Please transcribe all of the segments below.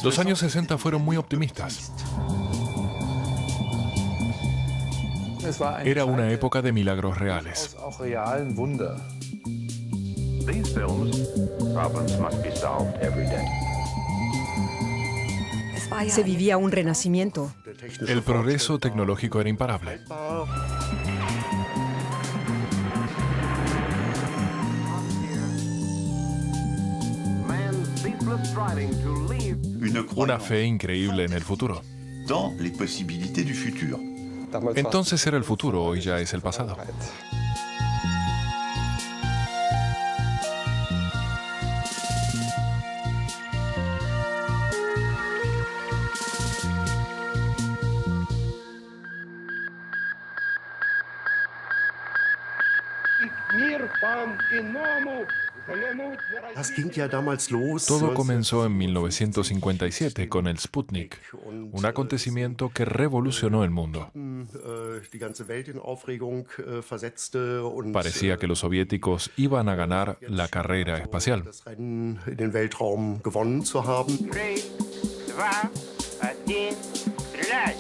Los años 60 fueron muy optimistas. Era una época de milagros reales. These films, problems must be solved every day. Se vivía un renacimiento. El progreso tecnológico era imparable. Man's ceaseless striving to leave. Una fe increíble en el futuro. Dans les possibilités du futur. Entonces era el futuro, hoy ya es el pasado. Todo comenzó en 1957 con el Sputnik, un acontecimiento que revolucionó el mundo. Parecía que los soviéticos iban a ganar la carrera espacial. 3, 2, 1, relax.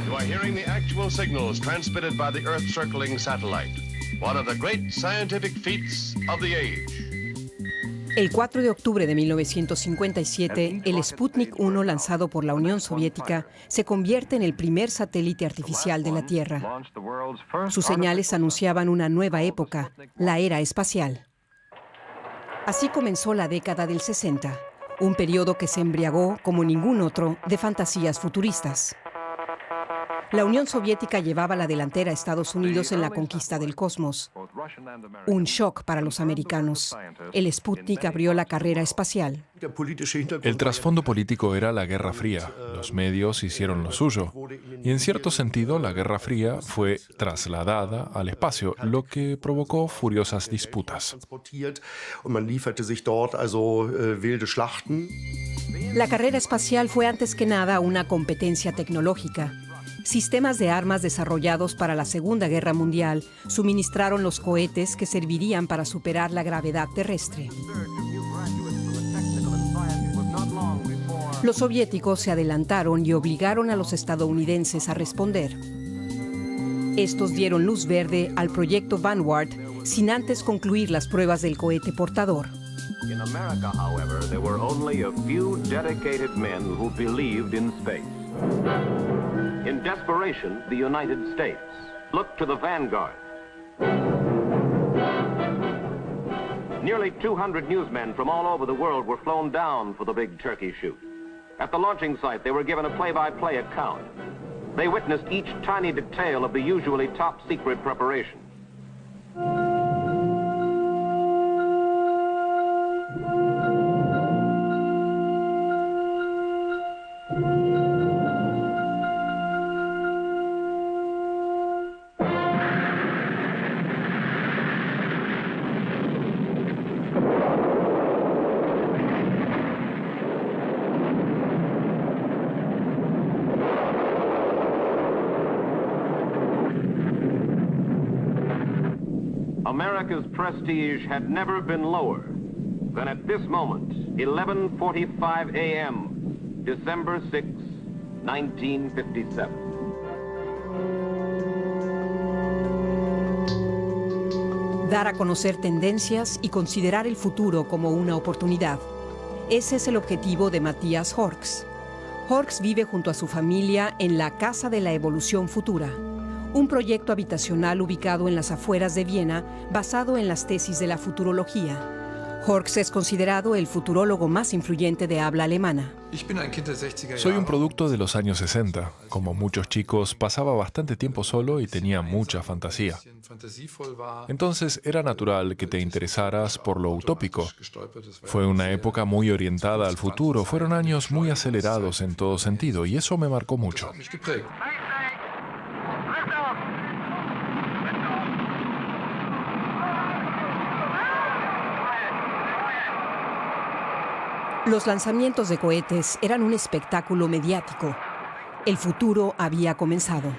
You are hearing the actual signals transmitted by the Earth-circling satellite, one of the great scientific feats of the age. El 4 de octubre de 1957, el Sputnik 1 lanzado por la Unión Soviética se convierte en el primer satélite artificial de la Tierra. Sus señales anunciaban una nueva época, la era espacial. Así comenzó la década del 60, un periodo que se embriagó, como ningún otro, de fantasías futuristas. La Unión Soviética llevaba la delantera a Estados Unidos en la conquista del cosmos. Un shock para los americanos. El Sputnik abrió la carrera espacial. El trasfondo político era la Guerra Fría. Los medios hicieron lo suyo. Y en cierto sentido, la Guerra Fría fue trasladada al espacio, lo que provocó furiosas disputas. La carrera espacial fue antes que nada una competencia tecnológica. Sistemas de armas desarrollados para la Segunda Guerra Mundial suministraron los cohetes que servirían para superar la gravedad terrestre. Los soviéticos se adelantaron y obligaron a los estadounidenses a responder. Estos dieron luz verde al proyecto Vanguard sin antes concluir las pruebas del cohete portador. In America, however, there were only a few dedicated men who believed in space. In desperation, the United States looked to the Vanguard. Nearly 200 newsmen from all over the world were flown down for the big turkey shoot. At the launching site, they were given a play-by-play account. They witnessed each tiny detail of the usually top-secret preparation. America's prestige had never been lower than at this moment, 11:45 a.m., December 6, 1957. Dar a conocer tendencias y considerar el futuro como una oportunidad. Ese es el objetivo de Matthias Horks. Horks vive junto a su familia en la Casa de la Evolución Futura, un proyecto habitacional ubicado en las afueras de Viena basado en las tesis de la futurología. Horks es considerado el futurólogo más influyente de habla alemana. Soy un producto de los años 60. Como muchos chicos, pasaba bastante tiempo solo y tenía mucha fantasía. Entonces era natural que te interesaras por lo utópico. Fue una época muy orientada al futuro, fueron años muy acelerados en todo sentido y eso me marcó mucho. Los lanzamientos de cohetes eran un espectáculo mediático. El futuro había comenzado.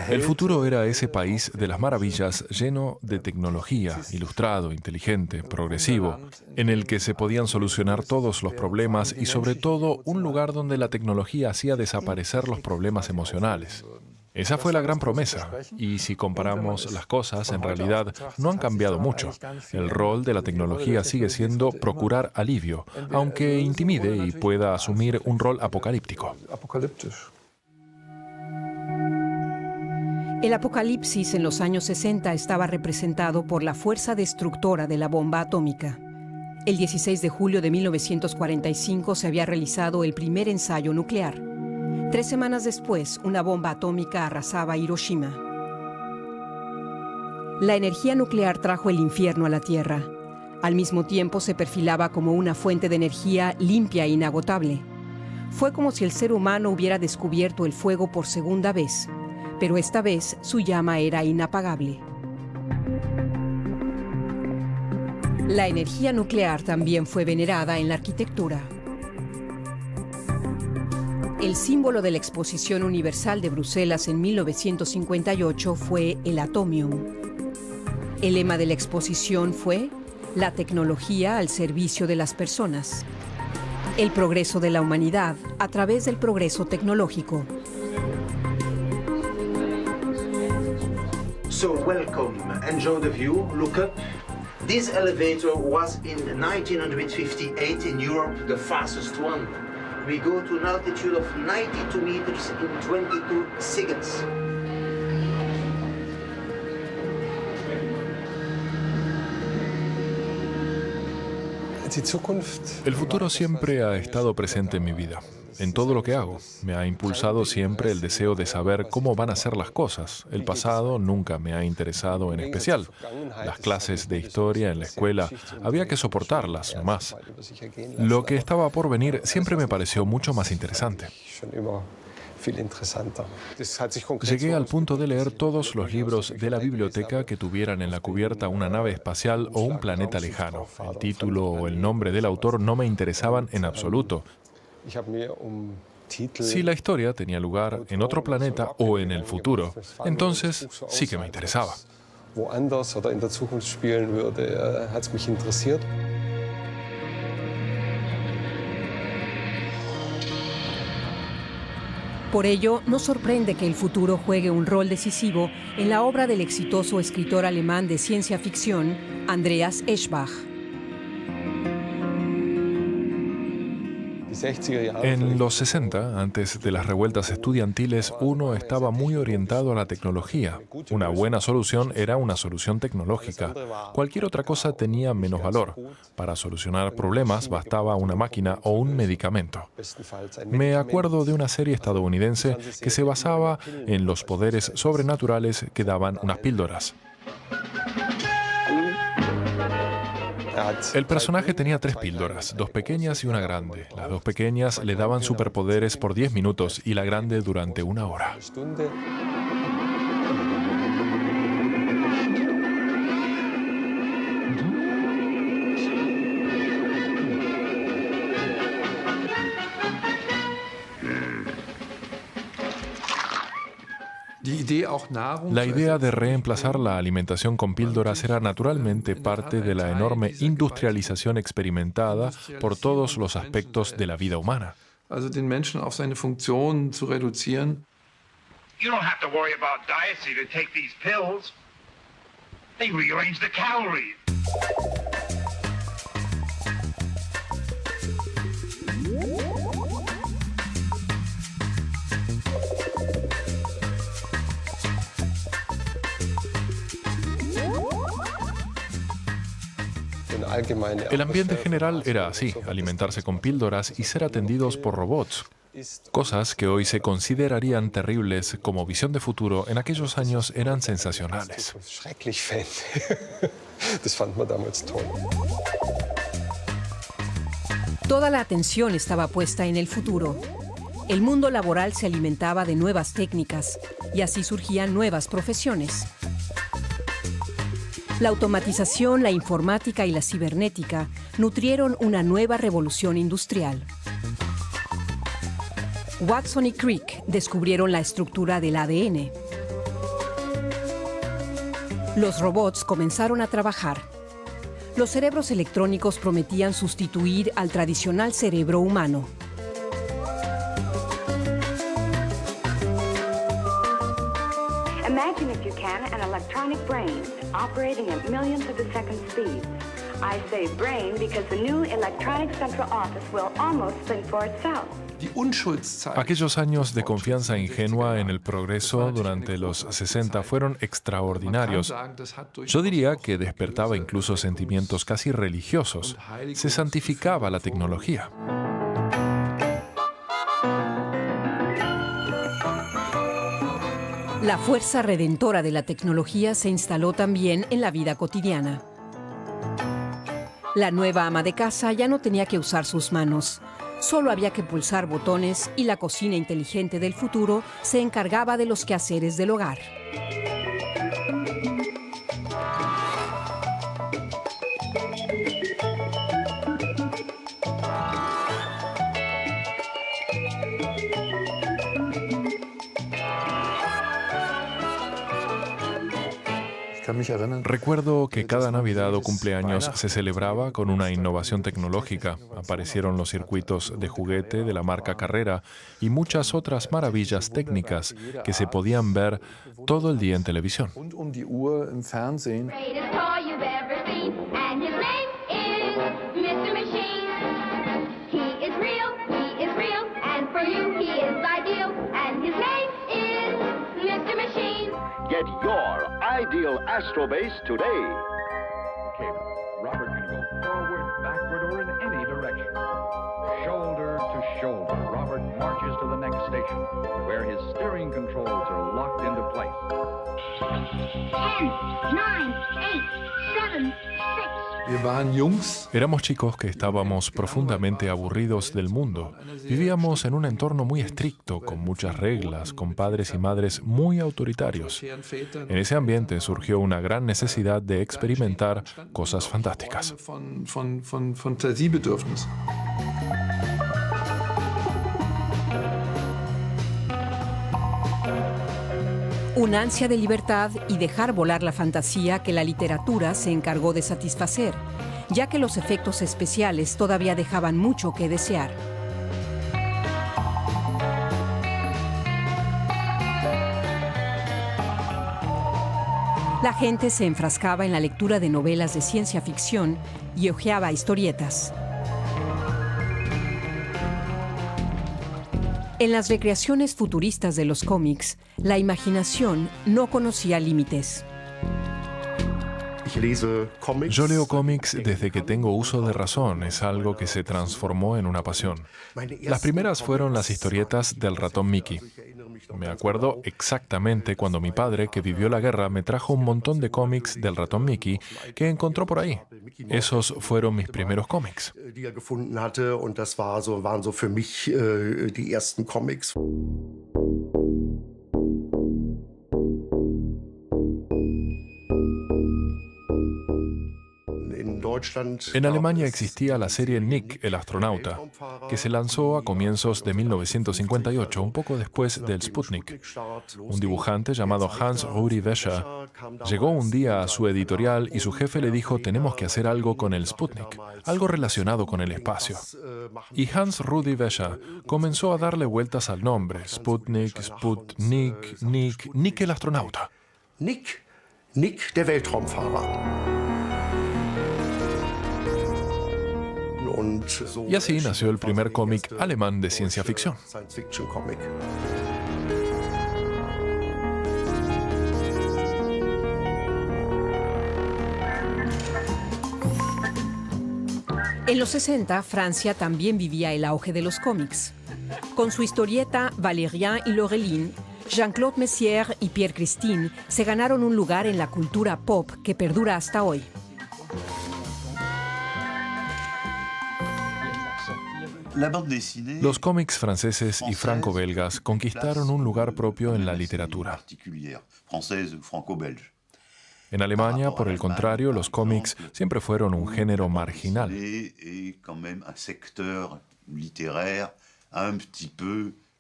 El futuro era ese país de las maravillas lleno de tecnología, ilustrado, inteligente, progresivo, en el que se podían solucionar todos los problemas y sobre todo un lugar donde la tecnología hacía desaparecer los problemas emocionales. Esa fue la gran promesa, y si comparamos las cosas, en realidad no han cambiado mucho. El rol de la tecnología sigue siendo procurar alivio, aunque intimide y pueda asumir un rol apocalíptico. El apocalipsis en los años 60 estaba representado por la fuerza destructora de la bomba atómica. El 16 de julio de 1945 se había realizado el primer ensayo nuclear. 3 semanas después, una bomba atómica arrasaba Hiroshima. La energía nuclear trajo el infierno a la Tierra. Al mismo tiempo se perfilaba como una fuente de energía limpia e inagotable. Fue como si el ser humano hubiera descubierto el fuego por segunda vez, pero esta vez su llama era inapagable. La energía nuclear también fue venerada en la arquitectura. El símbolo de la Exposición Universal de Bruselas en 1958 fue el atomium. El lema de la exposición fue «La tecnología al servicio de las personas». El progreso de la humanidad a través del progreso tecnológico. So welcome, enjoy the view, look up. This elevator was in 1958 in Europe the fastest one. We go to an altitude of 92 meters in 22 seconds. El futuro siempre ha estado presente en mi vida, en todo lo que hago. Me ha impulsado siempre el deseo de saber cómo van a ser las cosas. El pasado nunca me ha interesado en especial. Las clases de historia en la escuela había que soportarlas más. Lo que estaba por venir siempre me pareció mucho más interesante. Llegué al punto de leer todos los libros de la biblioteca que tuvieran en la cubierta una nave espacial o un planeta lejano. El título o el nombre del autor no me interesaban en absoluto. Si la historia tenía lugar en otro planeta o en el futuro, entonces sí que me interesaba. Por ello, no sorprende que el futuro juegue un rol decisivo en la obra del exitoso escritor alemán de ciencia ficción, Andreas Eschbach. En los 60, antes de las revueltas estudiantiles, uno estaba muy orientado a la tecnología. Una buena solución era una solución tecnológica. Cualquier otra cosa tenía menos valor. Para solucionar problemas bastaba una máquina o un medicamento. Me acuerdo de una serie estadounidense que se basaba en los poderes sobrenaturales que daban unas píldoras. El personaje tenía 3 píldoras, 2 pequeñas y una grande. Las 2 pequeñas le daban superpoderes por 10 minutos y la grande durante 1 hora. La idea de reemplazar la alimentación con píldoras era naturalmente parte de la enorme industrialización experimentada por todos los aspectos de la vida humana. You don't have to worry about diets to take these pills. They rearrange the calories. El ambiente general era así, alimentarse con píldoras y ser atendidos por robots. Cosas que hoy se considerarían terribles como visión de futuro, en aquellos años eran sensacionales. Toda la atención estaba puesta en el futuro. El mundo laboral se alimentaba de nuevas técnicas y así surgían nuevas profesiones. La automatización, la informática y la cibernética nutrieron una nueva revolución industrial. Watson y Crick descubrieron la estructura del ADN. Los robots comenzaron a trabajar. Los cerebros electrónicos prometían sustituir al tradicional cerebro humano. Imagine, if you can, an electronic brain operating at millions of a second speed. I say brain because the new electronic central office will almost think for itself. Aquellos años de confianza ingenua en el progreso durante los 60 fueron extraordinarios. Yo diría que despertaba incluso sentimientos casi religiosos. Se santificaba la tecnología. La fuerza redentora de la tecnología se instaló también en la vida cotidiana. La nueva ama de casa ya no tenía que usar sus manos. Solo había que pulsar botones y la cocina inteligente del futuro se encargaba de los quehaceres del hogar. Recuerdo que cada Navidad o cumpleaños se celebraba con una innovación tecnológica. Aparecieron los circuitos de juguete de la marca Carrera y muchas otras maravillas técnicas que se podían ver todo el día en televisión. Get your ideal Astrobase today. Okay, Robert can go forward, backward, or in any direction. Shoulder to shoulder, Robert marches to the next station, where his steering controls are locked into place. 10, 9, 8, 7, 6. Éramos chicos que estábamos profundamente aburridos del mundo. Vivíamos en un entorno muy estricto, con muchas reglas, con padres y madres muy autoritarios. En ese ambiente surgió una gran necesidad de experimentar cosas fantásticas. Una ansia de libertad y dejar volar la fantasía que la literatura se encargó de satisfacer, ya que los efectos especiales todavía dejaban mucho que desear. La gente se enfrascaba en la lectura de novelas de ciencia ficción y hojeaba historietas. En las recreaciones futuristas de los cómics, la imaginación no conocía límites. Yo leo cómics desde que tengo uso de razón, es algo que se transformó en una pasión. Las primeras fueron las historietas del ratón Mickey. Me acuerdo exactamente cuando mi padre, que vivió la guerra, me trajo un montón de cómics del ratón Mickey que encontró por ahí. Esos fueron mis primeros cómics. En Alemania existía la serie Nick, el astronauta, que se lanzó a comienzos de 1958, un poco después del Sputnik. Un dibujante llamado Hans Rudi Vescher llegó un día a su editorial y su jefe le dijo: tenemos que hacer algo con el Sputnik, algo relacionado con el espacio. Y Hans Rudi Vescher comenzó a darle vueltas al nombre: Sputnik, Sputnik, Nick el astronauta. Nick der Weltraumfahrer. Y así nació el primer cómic alemán de ciencia ficción. En los 60, Francia también vivía el auge de los cómics. Con su historieta Valérien y Laureline, Jean-Claude Messier y Pierre Christine se ganaron un lugar en la cultura pop que perdura hasta hoy. Los cómics franceses y franco-belgas conquistaron un lugar propio en la literatura. En Alemania, por el contrario, los cómics siempre fueron un género marginal.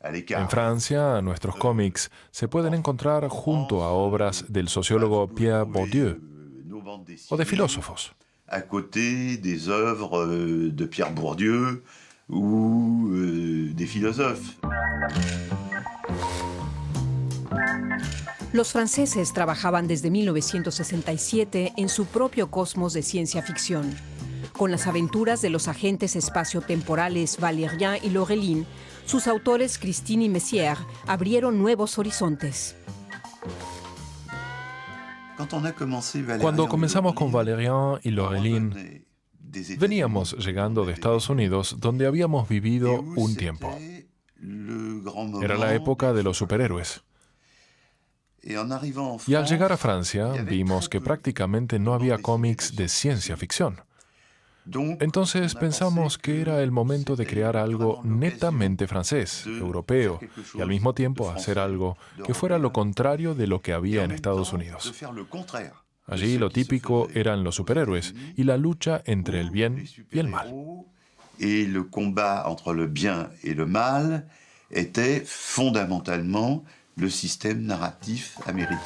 En Francia, nuestros cómics se pueden encontrar junto a obras del sociólogo Pierre Bourdieu o de filósofos. À côté des œuvres de Pierre Bourdieu ou des philosophes. Los franceses trabajaban desde 1967 en su propio cosmos de ciencia ficción. Con las aventuras de los agentes espaciotemporales Valérien y Laureline, sus autores Christine y Messier abrieron nuevos horizontes. Cuando comenzamos con Valérien y Laureline, veníamos llegando de Estados Unidos, donde habíamos vivido un tiempo. Era la época de los superhéroes. Y al llegar a Francia, vimos que prácticamente no había cómics de ciencia ficción. Entonces pensamos que era el momento de crear algo netamente francés, europeo, y al mismo tiempo hacer algo que fuera lo contrario de lo que había en Estados Unidos. Allí lo típico eran los superhéroes y la lucha entre el bien y el mal. Y el combat entre le bien et le mal était fondamentalement le système narratif américain.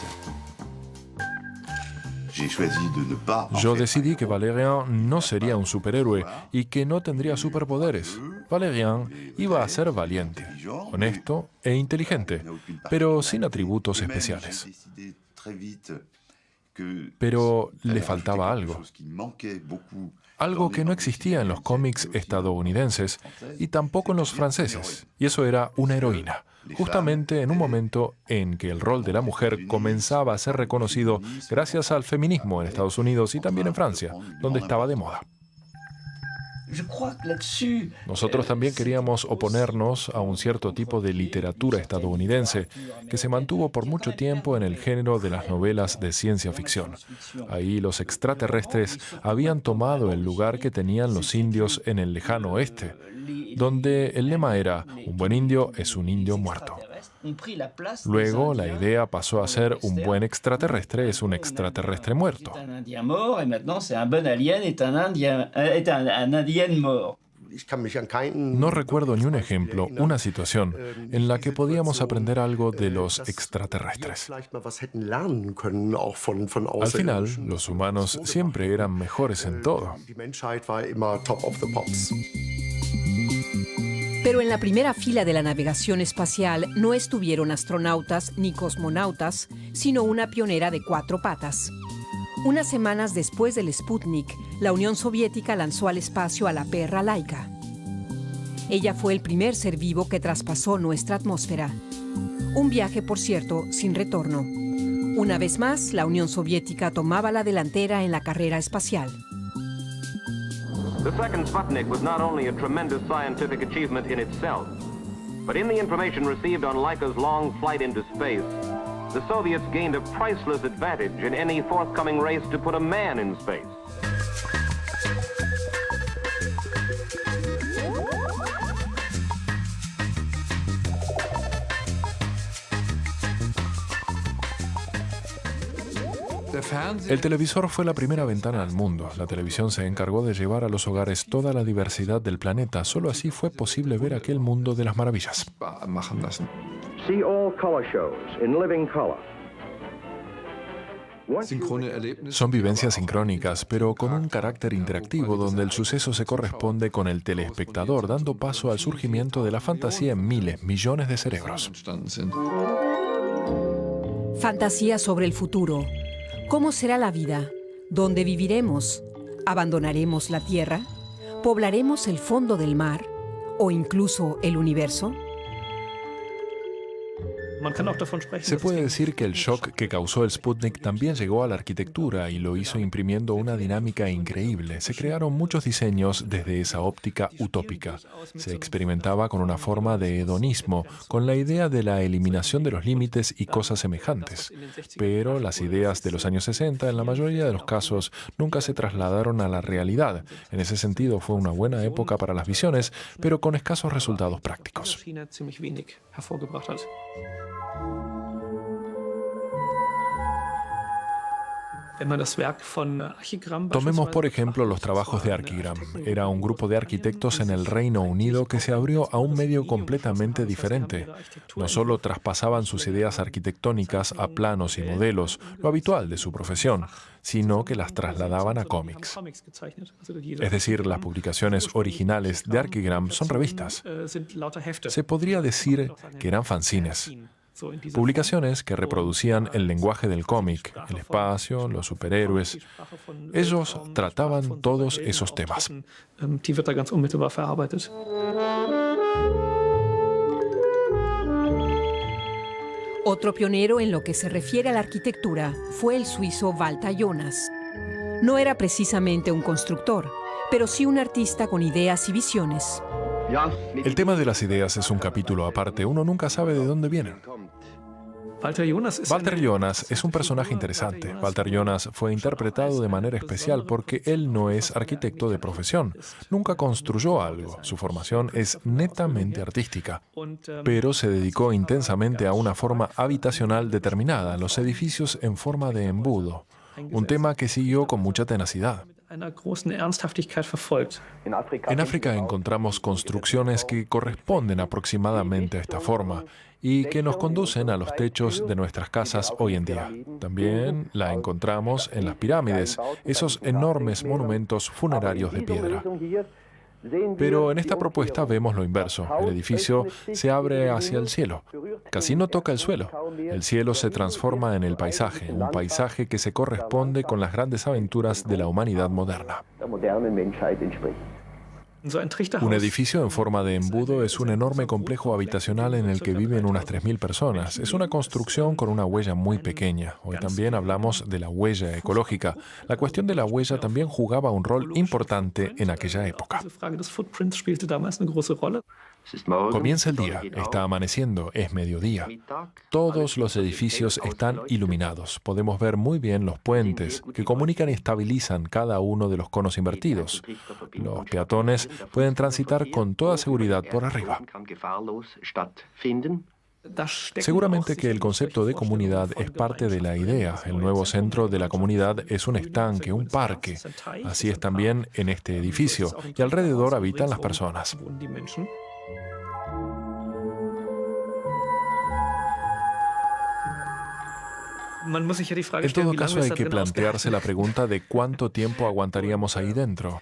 Yo decidí que Valérien no sería un superhéroe y que no tendría superpoderes. Valérien iba a ser valiente, honesto e inteligente, pero sin atributos especiales. Pero le faltaba algo. Algo que no existía en los cómics estadounidenses y tampoco en los franceses. Y eso era una heroína. Justamente en un momento en que el rol de la mujer comenzaba a ser reconocido gracias al feminismo en Estados Unidos y también en Francia, donde estaba de moda. Nosotros también queríamos oponernos a un cierto tipo de literatura estadounidense que se mantuvo por mucho tiempo en el género de las novelas de ciencia ficción. Ahí los extraterrestres habían tomado el lugar que tenían los indios en el lejano oeste, donde el lema era «Un buen indio es un indio muerto». Luego, la idea pasó a ser «Un buen extraterrestre es un extraterrestre muerto». No recuerdo ni un ejemplo, una situación en la que podíamos aprender algo de los extraterrestres. Al final, los humanos siempre eran mejores en todo. Pero en la primera fila de la navegación espacial no estuvieron astronautas ni cosmonautas, sino una pionera de 4 patas. Unas semanas después del Sputnik, la Unión Soviética lanzó al espacio a la perra Laika. Ella fue el primer ser vivo que traspasó nuestra atmósfera. Un viaje, por cierto, sin retorno. Una vez más, la Unión Soviética tomaba la delantera en la carrera espacial. The second Sputnik was not only a tremendous scientific achievement in itself, but in the information received on Laika's long flight into space, the Soviets gained a priceless advantage in any forthcoming race to put a man in space. El televisor fue la primera ventana al mundo. La televisión se encargó de llevar a los hogares toda la diversidad del planeta. Solo así fue posible ver aquel mundo de las maravillas. See all color shows in living color. Son vivencias sincrónicas, pero con un carácter interactivo donde el suceso se corresponde con el telespectador, dando paso al surgimiento de la fantasía en miles, millones de cerebros. Fantasía sobre el futuro. ¿Cómo será la vida? ¿Dónde viviremos? ¿Abandonaremos la Tierra? ¿Poblaremos el fondo del mar? ¿O incluso el universo? Se puede decir que el shock que causó el Sputnik también llegó a la arquitectura y lo hizo imprimiendo una dinámica increíble. Se crearon muchos diseños desde esa óptica utópica. Se experimentaba con una forma de hedonismo, con la idea de la eliminación de los límites y cosas semejantes. Pero las ideas de los años 60, en la mayoría de los casos, nunca se trasladaron a la realidad. En ese sentido, fue una buena época para las visiones, pero con escasos resultados prácticos. Tomemos, por ejemplo, los trabajos de Archigram. Era un grupo de arquitectos en el Reino Unido que se abrió a un medio completamente diferente. No solo traspasaban sus ideas arquitectónicas a planos y modelos, lo habitual de su profesión, sino que las trasladaban a cómics. Es decir, las publicaciones originales de Archigram son revistas. Se podría decir que eran fanzines. Publicaciones que reproducían el lenguaje del cómic, el espacio, los superhéroes. Ellos trataban todos esos temas. Otro pionero en lo que se refiere a la arquitectura fue el suizo Walter Jonas. No era precisamente un constructor, pero sí un artista con ideas y visiones. El tema de las ideas es un capítulo aparte. Uno nunca sabe de dónde vienen. Walter Jonas es un personaje interesante. Walter Jonas fue interpretado de manera especial porque él no es arquitecto de profesión. Nunca construyó algo. Su formación es netamente artística. Pero se dedicó intensamente a una forma habitacional determinada, los edificios en forma de embudo. Un tema que siguió con mucha tenacidad. En África encontramos construcciones que corresponden aproximadamente a esta forma y que nos conducen a los techos de nuestras casas hoy en día. También la encontramos en las pirámides, esos enormes monumentos funerarios de piedra. Pero en esta propuesta vemos lo inverso. El edificio se abre hacia el cielo. Casi no toca el suelo. El cielo se transforma en el paisaje, un paisaje que se corresponde con las grandes aventuras de la humanidad moderna. Un edificio en forma de embudo es un enorme complejo habitacional en el que viven unas 3.000 personas. Es una construcción con una huella muy pequeña. Hoy también hablamos de la huella ecológica. La cuestión de la huella también jugaba un rol importante en aquella época. Comienza el día, está amaneciendo, es mediodía. Todos los edificios están iluminados. Podemos ver muy bien los puentes que comunican y estabilizan cada uno de los conos invertidos. Los peatones pueden transitar con toda seguridad por arriba. Seguramente que el concepto de comunidad es parte de la idea. El nuevo centro de la comunidad es un estanque, un parque. Así es también en este edificio, y alrededor habitan las personas. En todo caso, hay que plantearse la pregunta de cuánto tiempo aguantaríamos ahí dentro.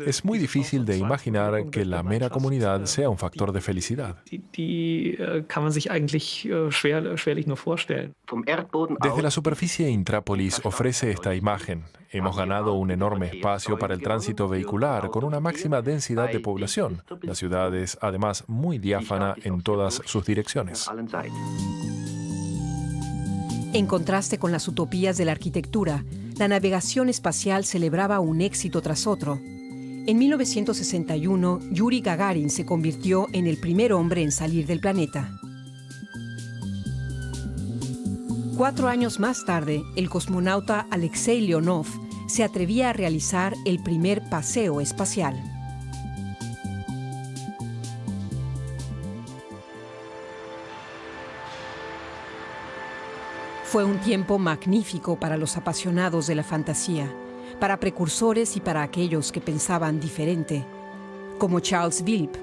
Es muy difícil de imaginar que la mera comunidad sea un factor de felicidad. Desde la superficie, Intrápolis ofrece esta imagen. Hemos ganado un enorme espacio para el tránsito vehicular con una máxima densidad de población. La ciudad es además muy diáfana en todas sus direcciones. En contraste con las utopías de la arquitectura, la navegación espacial celebraba un éxito tras otro. En 1961, Yuri Gagarin se convirtió en el primer hombre en salir del planeta. 4 años más tarde, el cosmonauta Alexei Leonov se atrevía a realizar el primer paseo espacial. Fue un tiempo magnífico para los apasionados de la fantasía, para precursores y para aquellos que pensaban diferente, como Charles Wilp,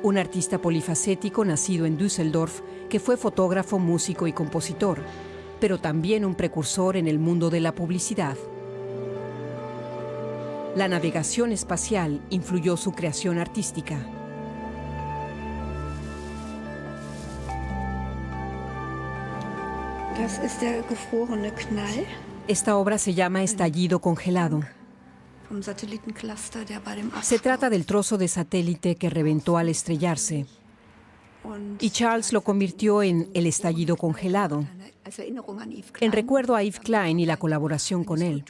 un artista polifacético nacido en Düsseldorf que fue fotógrafo, músico y compositor, pero también un precursor en el mundo de la publicidad. La navegación espacial influyó su creación artística. Esta obra se llama Estallido congelado. Se trata del trozo de satélite que reventó al estrellarse. Y Charles lo convirtió en el estallido congelado, en recuerdo a Yves Klein y la colaboración con él.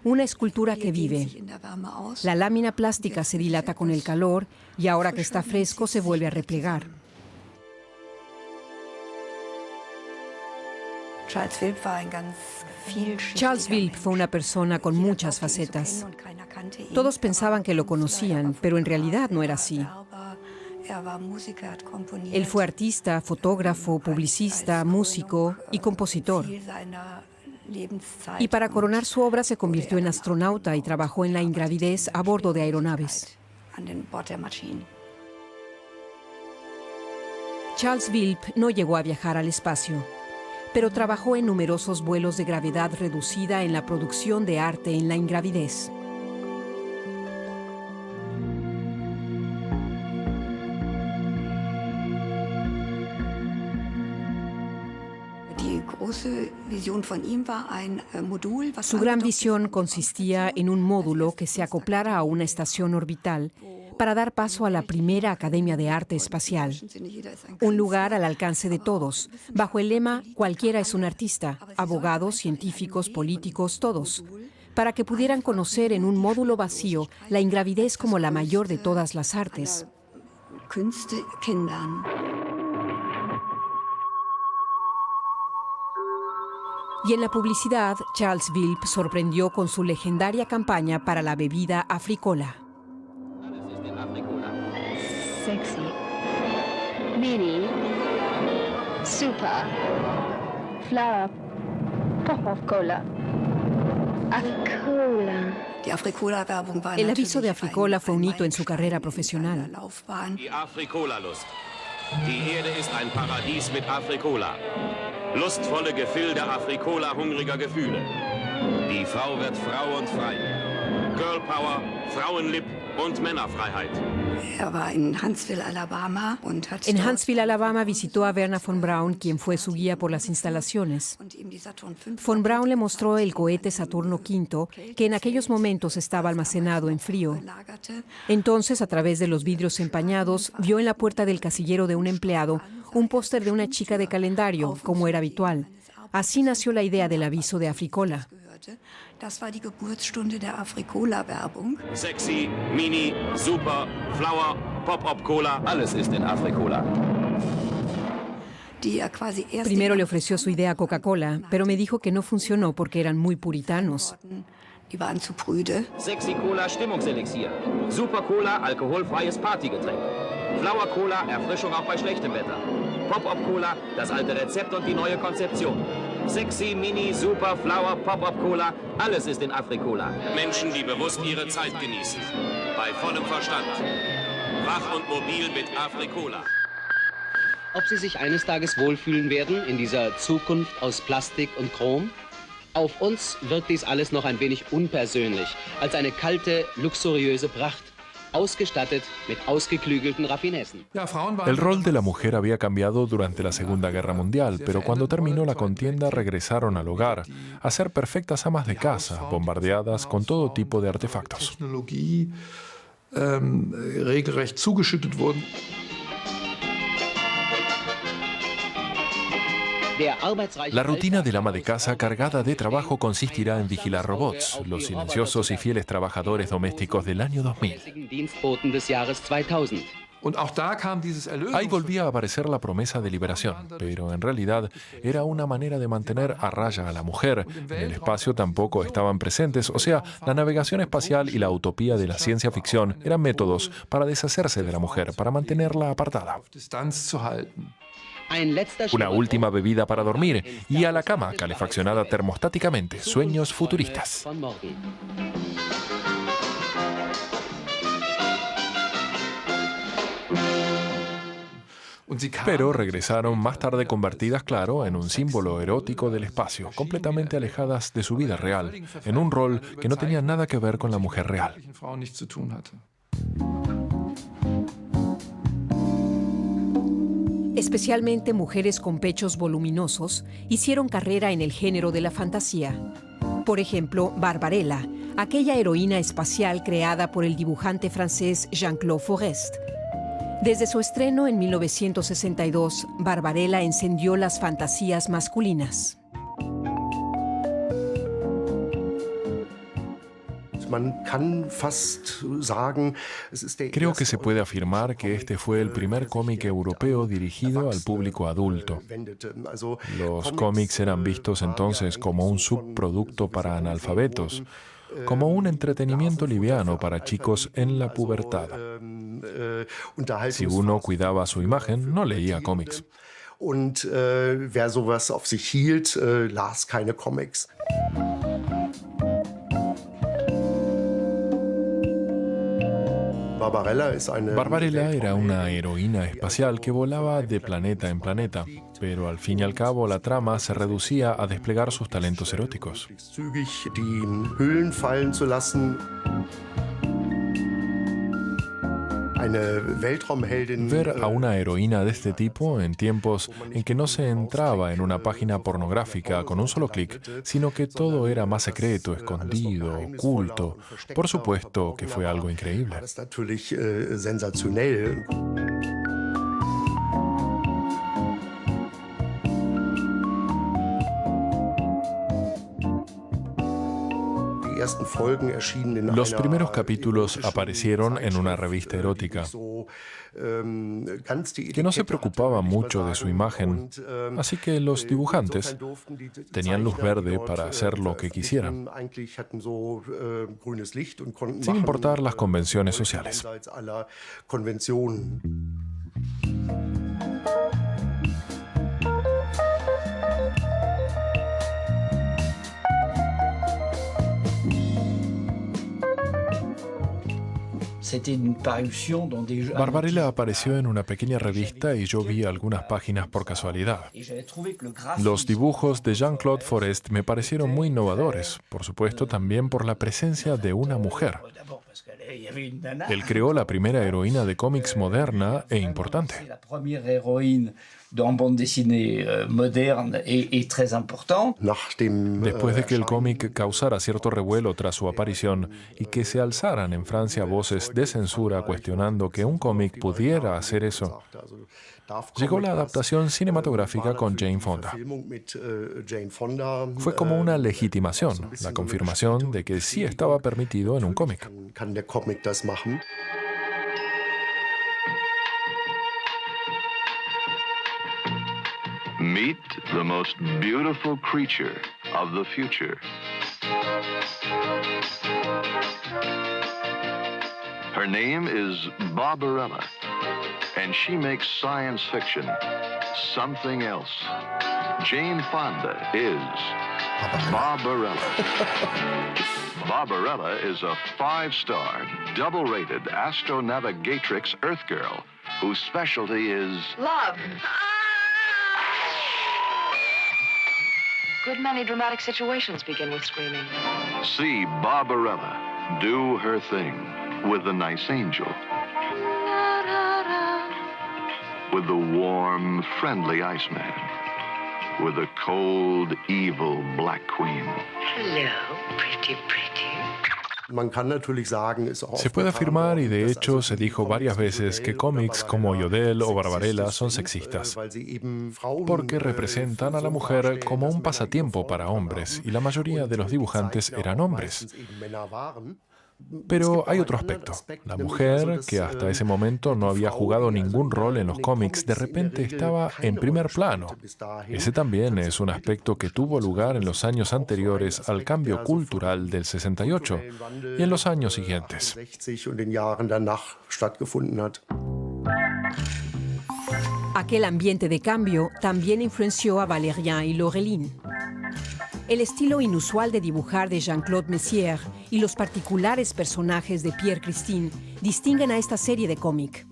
Una escultura que vive. La lámina plástica se dilata con el calor y ahora que está fresco se vuelve a replegar. Charles Wilp fue una persona con muchas facetas. Todos pensaban que lo conocían, pero en realidad no era así. Él fue artista, fotógrafo, publicista, músico y compositor. Y para coronar su obra se convirtió en astronauta y trabajó en la ingravidez a bordo de aeronaves. Charles Vilp no llegó a viajar al espacio, pero trabajó en numerosos vuelos de gravedad reducida en la producción de arte en la ingravidez. Su gran visión consistía en un módulo que se acoplara a una estación orbital para dar paso a la primera Academia de Arte Espacial. Un lugar al alcance de todos, bajo el lema «Cualquiera es un artista», abogados, científicos, políticos, todos, para que pudieran conocer en un módulo vacío la ingravidez como la mayor de todas las artes. Y en la publicidad, Charles Vilp sorprendió con su legendaria campaña para la bebida Africola. Sexy, mini, super, flower, pop-up cola, Africola. El aviso de Africola fue un hito en su carrera profesional. Die Africola-Lust. Die Erde ist ein Paradies mit Africola. Lustvolle Gefilde Africola hungriger Gefühle. Die Frau wird Frau und frei. Girl Power, Frauenlib und Männerfreiheit. En Huntsville, Alabama, visitó a Wernher von Braun, quien fue su guía por las instalaciones. Von Braun le mostró el cohete Saturno V, que en aquellos momentos estaba almacenado en frío. Entonces, a través de los vidrios empañados, vio en la puerta del casillero de un empleado un póster de una chica de calendario, como era habitual. Así nació la idea del aviso de Africola. Das war die Geburtsstunde der Africola-Werbung. Sexy, Mini, Super, Flower, Pop-Up Cola, alles ist in Africola. Primero le ofreció su idea a Coca-Cola, pero me dijo que no funcionó porque eran muy puritanos. Sexy Cola, Stimmungselixier. Super Cola, alkoholfreies Partygetränk. Flower Cola, Erfrischung auch bei schlechtem Wetter. Pop-Up Cola, das alte Rezept und die neue Konzeption. Sexy, Mini, Super, Flower, Pop-Up Cola, alles ist in Africola. Menschen, die bewusst ihre Zeit genießen. Bei vollem Verstand. Wach und mobil mit Africola. Ob Sie sich eines Tages wohlfühlen werden in dieser Zukunft aus Plastik und Chrom? Auf uns wirkt dies alles noch ein wenig unpersönlich, als eine kalte, luxuriöse Pracht. Ausgestattet mit ausgeklügelten Raffinessen. El rol de la mujer había cambiado durante la Segunda Guerra Mundial, pero cuando terminó la contienda regresaron al hogar a ser perfectas amas de casa, bombardeadas con todo tipo de artefactos. Regelrecht zugeschüttet wurden. La rutina del ama de casa cargada de trabajo consistirá en vigilar robots, los silenciosos y fieles trabajadores domésticos del año 2000. Ahí volvía a aparecer la promesa de liberación, pero en realidad era una manera de mantener a raya a la mujer. En el espacio tampoco estaban presentes, o sea, la navegación espacial y la utopía de la ciencia ficción eran métodos para deshacerse de la mujer, para mantenerla apartada. Una última bebida para dormir y a la cama, calefaccionada termostáticamente. Sueños futuristas. Pero regresaron más tarde convertidas, claro, en un símbolo erótico del espacio, completamente alejadas de su vida real, en un rol que no tenía nada que ver con la mujer real. Especialmente mujeres con pechos voluminosos hicieron carrera en el género de la fantasía. Por ejemplo, Barbarella, aquella heroína espacial creada por el dibujante francés Jean-Claude Forest. Desde su estreno en 1962, Barbarella encendió las fantasías masculinas. Creo que se puede afirmar que este fue el primer cómic europeo dirigido al público adulto. Los cómics eran vistos entonces como un subproducto para analfabetos, como un entretenimiento liviano para chicos en la pubertad. Si uno cuidaba su imagen, no leía cómics. Und wer sowas auf sich hielt, las keine Comics. Barbarella era una heroína espacial que volaba de planeta en planeta, pero al fin y al cabo la trama se reducía a desplegar sus talentos eróticos. Ver a una heroína de este tipo en tiempos en que no se entraba en una página pornográfica con un solo clic, sino que todo era más secreto, escondido, oculto, por supuesto que fue algo increíble. Los primeros capítulos aparecieron en una revista erótica, que no se preocupaba mucho de su imagen, así que los dibujantes tenían luz verde para hacer lo que quisieran, sin importar las convenciones sociales. Barbarella apareció en una pequeña revista y yo vi algunas páginas por casualidad. Los dibujos de Jean-Claude Forest me parecieron muy innovadores, por supuesto también por la presencia de una mujer. Él creó la primera heroína de cómics moderna e importante. Después de que el cómic causara cierto revuelo tras su aparición y que se alzaran en Francia voces de censura cuestionando que un cómic pudiera hacer eso, llegó la adaptación cinematográfica con Jane Fonda. Fue como una legitimación, la confirmación de que sí estaba permitido en un cómic. Meet the most beautiful creature of the future. Her name is Barbarella, and she makes science fiction something else. Jane Fonda is Barbarella. Barbarella is a 5-star, double-rated astronavigatrix Earth girl whose specialty is love. Good many dramatic situations begin with screaming. See Barbarella do her thing with the nice angel. With the warm, friendly Iceman. With the cold, evil Black Queen. Hello, pretty. Se puede afirmar, y de hecho se dijo varias veces, que cómics como Jodel o Barbarella son sexistas, porque representan a la mujer como un pasatiempo para hombres, y la mayoría de los dibujantes eran hombres. Pero hay otro aspecto. La mujer, que hasta ese momento no había jugado ningún rol en los cómics, de repente estaba en primer plano. Ese también es un aspecto que tuvo lugar en los años anteriores al cambio cultural del 68 y en los años siguientes. Aquel ambiente de cambio también influenció a Valérien y Laureline. El estilo inusual de dibujar de Jean-Claude Messier y los particulares personajes de Pierre Christine distinguen a esta serie de cómic.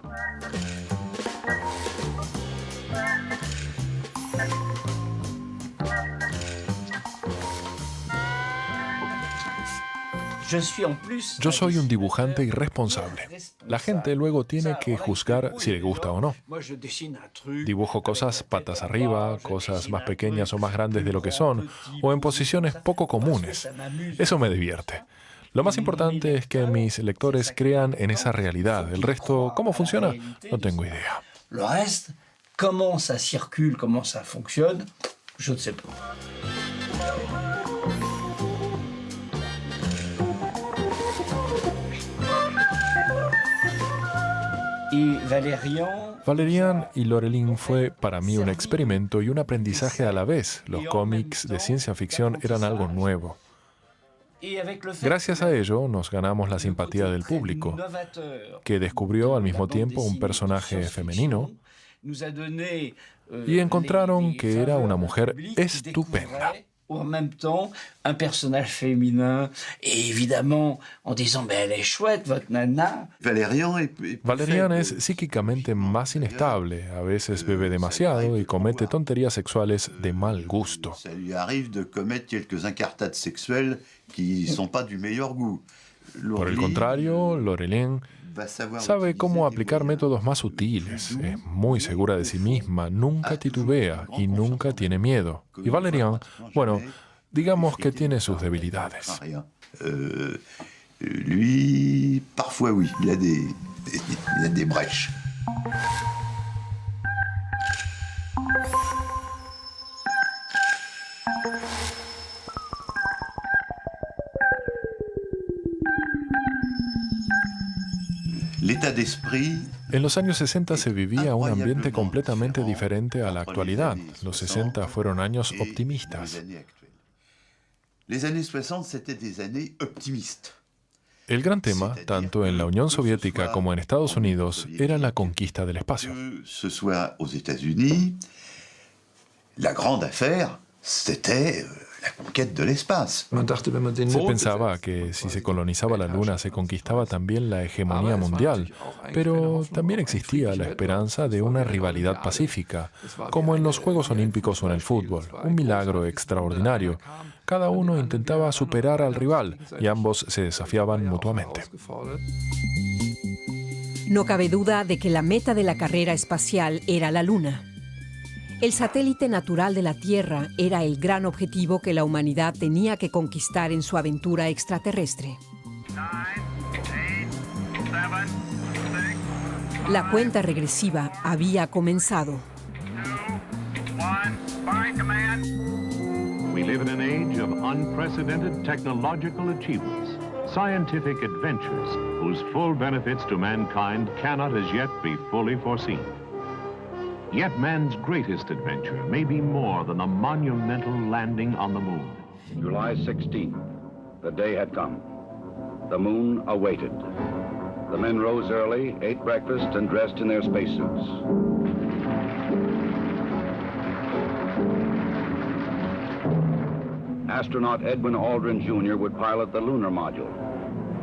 Yo soy un dibujante irresponsable. La gente luego tiene que juzgar si le gusta o no. Dibujo cosas patas arriba, cosas más pequeñas o más grandes de lo que son, o en posiciones poco comunes. Eso me divierte. Lo más importante es que mis lectores crean en esa realidad. El resto, ¿cómo funciona? No tengo idea. Le reste, comment ça circule, comment ça fonctionne, je ne sais pas. Valérian y Laureline fue para mí un experimento y un aprendizaje a la vez. Los cómics de ciencia ficción eran algo nuevo. Gracias a ello nos ganamos la simpatía del público, que descubrió al mismo tiempo un personaje femenino y encontraron que era una mujer estupenda. En même temps, un personnage féminin, et évidemment, en disant, mais elle est chouette, votre nana. Valerian es psíquicamente más inestable, a veces bebe demasiado y comete tonterías sexuales de mal gusto. Ça lui arrive de commettre quelques incartades sexuelles qui sont pas du meilleur goût. Por el contrario, Lorelén sabe cómo aplicar métodos más sutiles, es muy segura de sí misma, nunca titubea y nunca tiene miedo. Y Valerian, bueno, digamos que tiene sus debilidades. Lui, parfois oui, il a des brèches. En los años 60 se vivía un ambiente completamente diferente a la actualidad. Los 60 fueron años optimistas. El gran tema, tanto en la Unión Soviética como en Estados Unidos, era la conquista del espacio. La grande affaire, c'était la conquête de l'espace. Se pensaba que si se colonizaba la Luna se conquistaba también la hegemonía mundial, pero también existía la esperanza de una rivalidad pacífica, como en los Juegos Olímpicos o en el fútbol, un milagro extraordinario. Cada uno intentaba superar al rival y ambos se desafiaban mutuamente. No cabe duda de que la meta de la carrera espacial era la Luna. El satélite natural de la Tierra era el gran objetivo que la humanidad tenía que conquistar en su aventura extraterrestre. La cuenta regresiva había comenzado. We live in an age of unprecedented technological achievements, scientific adventures whose full benefits to mankind cannot as yet be fully foreseen. Yet man's greatest adventure may be more than a monumental landing on the moon. July 16th, the day had come. The moon awaited. The men rose early, ate breakfast, and dressed in their spacesuits. Astronaut Edwin Aldrin Jr. would pilot the lunar module,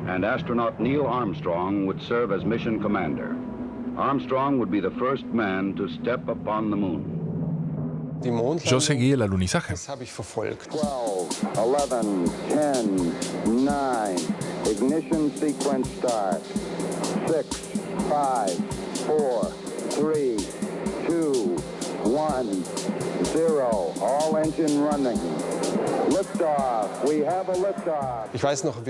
and astronaut Neil Armstrong would serve as mission commander. Armstrong would be the first man to step upon the moon. Yo seguí el alunizaje. 12, 11, 10, 9, ignition sequence start. 6, 5, 4, 3, 2, 1, 0. All engine running. Liftoff. We have a liftoff.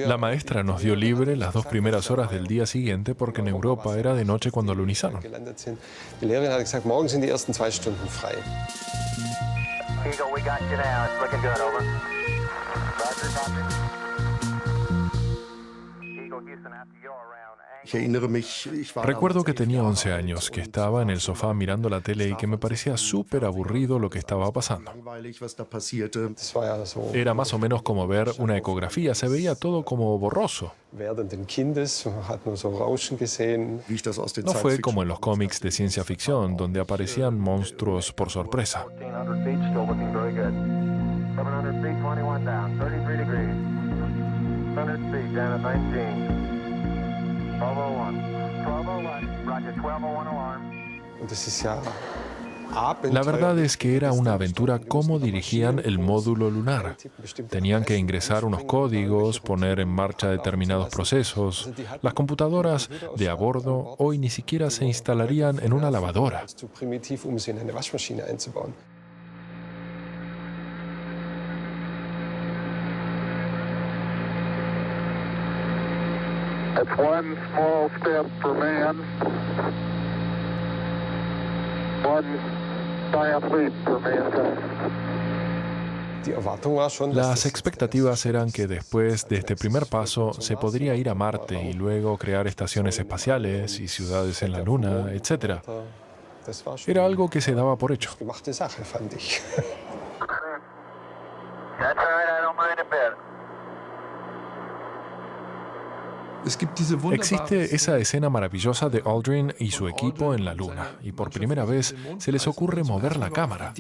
La maestra nos dio libre las 2 primeras horas del día siguiente porque en Europa era de noche cuando alunizaron. Die Lehrerin hat gesagt, morgen sind die ersten 2 Stunden frei. Eagle, we got you now. It's looking good, over. Roger, copy. Eagle, Houston, after you're around. Recuerdo que tenía 11 años, que estaba en el sofá mirando la tele y que me parecía súper aburrido lo que estaba pasando. Era más o menos como ver una ecografía, se veía todo como borroso. No fue como en los cómics de ciencia ficción, donde aparecían monstruos por sorpresa. La verdad es que era una aventura cómo dirigían el módulo lunar. Tenían que ingresar unos códigos, poner en marcha determinados procesos. Las computadoras de a bordo hoy ni siquiera se instalarían en una lavadora. It's one small step for man, one giant leap for mankind. Las expectativas eran que después de este primer paso se podría ir a Marte y luego crear estaciones espaciales y ciudades en la Luna, etc. Era algo que se daba por hecho. That's all right, I don't mind a bit. Existe esa escena maravillosa de Aldrin y su equipo en la Luna, y por primera vez se les ocurre mover la cámara.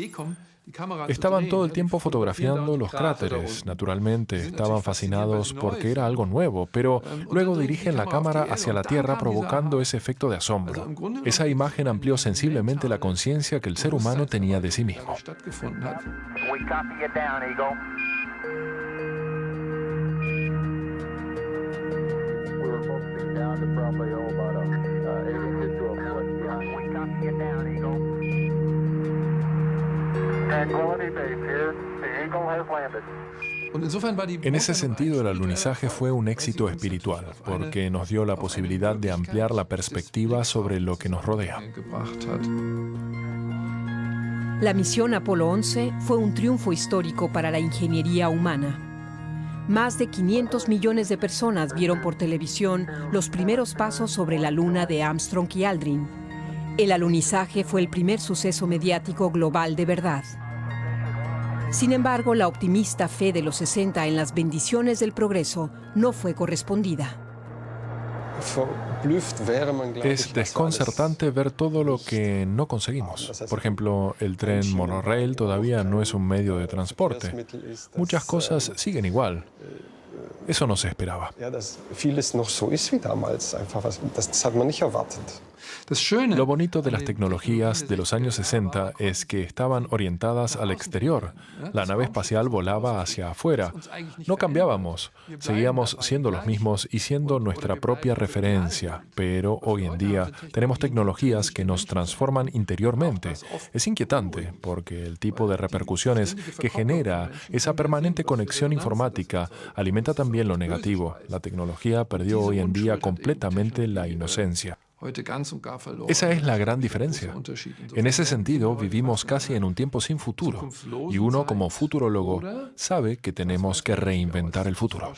Estaban todo el tiempo fotografiando los cráteres. Naturalmente, estaban fascinados porque era algo nuevo, pero luego dirigen la cámara hacia la Tierra provocando ese efecto de asombro. Esa imagen amplió sensiblemente la conciencia que el ser humano tenía de sí mismo. En ese sentido, el alunizaje fue un éxito espiritual, porque nos dio la posibilidad de ampliar la perspectiva sobre lo que nos rodea. La misión Apolo 11 fue un triunfo histórico para la ingeniería humana. Más de 500 millones de personas vieron por televisión los primeros pasos sobre la Luna de Armstrong y Aldrin. El alunizaje fue el primer suceso mediático global de verdad. Sin embargo, la optimista fe de los 60 en las bendiciones del progreso no fue correspondida. Es desconcertante ver todo lo que no conseguimos. Por ejemplo, el tren monorail todavía no es un medio de transporte. Muchas cosas siguen igual. Eso no se esperaba. Lo bonito de las tecnologías de los años 60 es que estaban orientadas al exterior. La nave espacial volaba hacia afuera. No cambiábamos, seguíamos siendo los mismos y siendo nuestra propia referencia. Pero hoy en día tenemos tecnologías que nos transforman interiormente. Es inquietante porque el tipo de repercusiones que genera esa permanente conexión informática alimenta también lo negativo. La tecnología perdió hoy en día completamente la inocencia. Esa es la gran diferencia. En ese sentido, vivimos casi en un tiempo sin futuro, y uno como futurólogo sabe que tenemos que reinventar el futuro.